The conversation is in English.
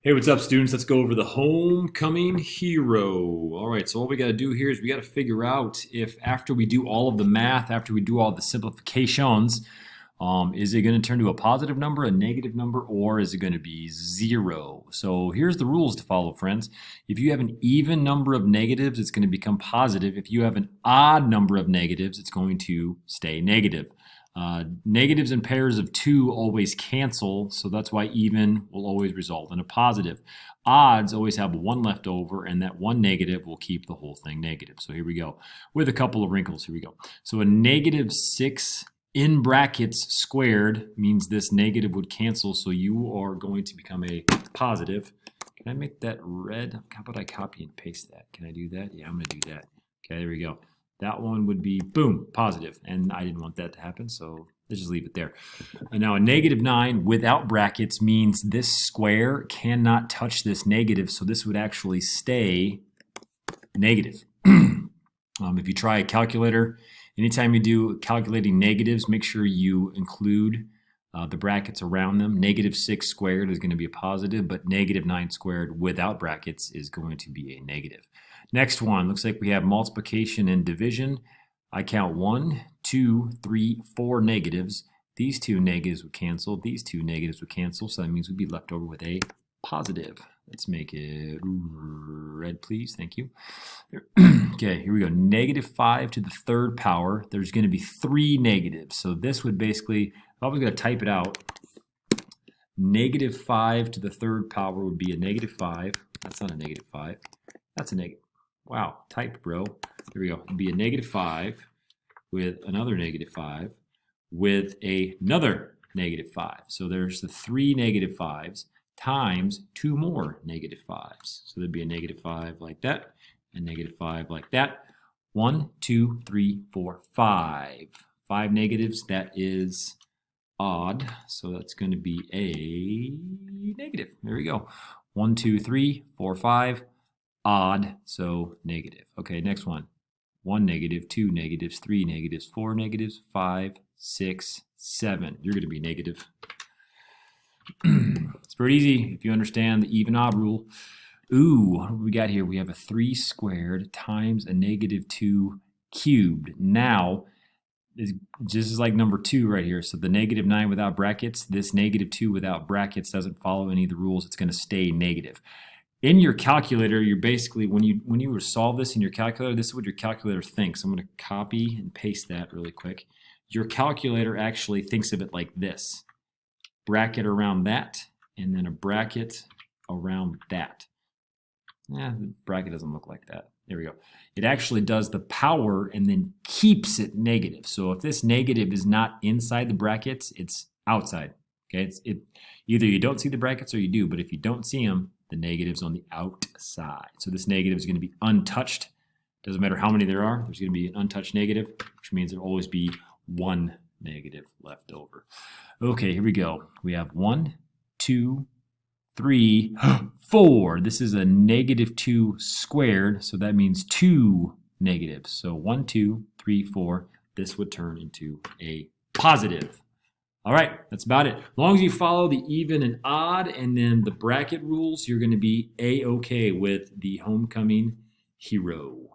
Hey, what's up, students? Let's go over the homecoming hero. All right, so all we got to do here is we got to figure out if after we do all of the math, after we do all the simplifications, is it going to turn to a positive number, a negative number, or is it going to be zero? So here's the rules to follow, friends. If you have an even number of negatives, it's going to become positive. If you have an odd number of negatives, it's going to stay negative. Negatives in pairs of two always cancel, so that's why even will always result in a positive. Odds always have one left over, and that one negative will keep the whole thing negative. So here we go, with a couple of wrinkles. Here we go. So a negative 6 in brackets squared means this negative would cancel, so you are going to become a positive. Can I make that red? How about I copy and paste that? Can I do that? Yeah, I'm going to do that. Okay, there we go. That one would be, boom, positive. And I didn't want that to happen, so let's just leave it there. And now a negative 9 without brackets means this square cannot touch this negative, so this would actually stay negative. If you try a calculator, anytime you do calculating negatives, make sure you include the brackets around them. Negative 6 squared is going to be a positive, but negative 9 squared without brackets is going to be a negative. Next one, looks like we have multiplication and division. I count 1, 2, 3, 4 negatives. These two negatives would cancel. These two negatives would cancel, so that means we'd be left over with a positive. Let's make it red, please. Thank you. Okay, here we go. Negative 5 to the third power. There's going to be 3 negatives. So this would basically, if I was going to type it out, negative 5 to the third power would be a negative 5. That's not a negative 5. That's a negative. Wow, type, bro. Here we go. It'd be a negative 5 with another negative 5 with another negative 5. So there's the 3 negative 5s times 2 more negative 5s. So there'd be a negative 5 like that and negative 5 like that. 1, 2, 3, 4, 5. 5 negatives, that is odd. So that's going to be a negative. There we go. 1, 2, 3, 4, 5. Odd, so negative. Okay, next one. 1 negative, 2 negatives, 3 negatives, 4 negatives, 5, 6, 7. You're going to be negative. It's pretty easy if you understand the even odd rule. Ooh, what do we got here? We have a 3 squared times a negative 2 cubed. Now, this is like number 2 right here. So the negative 9 without brackets, this negative 2 without brackets doesn't follow any of the rules. It's going to stay negative. In your calculator, you're basically, when you were to solve this in your calculator, this is what your calculator thinks. I'm going to copy and paste that really quick. Your calculator actually thinks of it like this. Bracket around that, and then a bracket around that. The bracket doesn't look like that. There we go. It actually does the power and then keeps it negative. So if this negative is not inside the brackets, it's outside. Okay, either you don't see the brackets or you do, but if you don't see them, the negative's on the outside. So this negative is going to be untouched. Doesn't matter how many there are, there's going to be an untouched negative, which means there'll always be 1 negative left over. Okay, here we go. We have 1, 2, 3, 4. This is a negative 2 squared, so that means 2 negatives. So 1, 2, 3, 4. This would turn into a positive. All right, that's about it. As long as you follow the even and odd and then the bracket rules, you're going to be A-okay with the homecoming hero.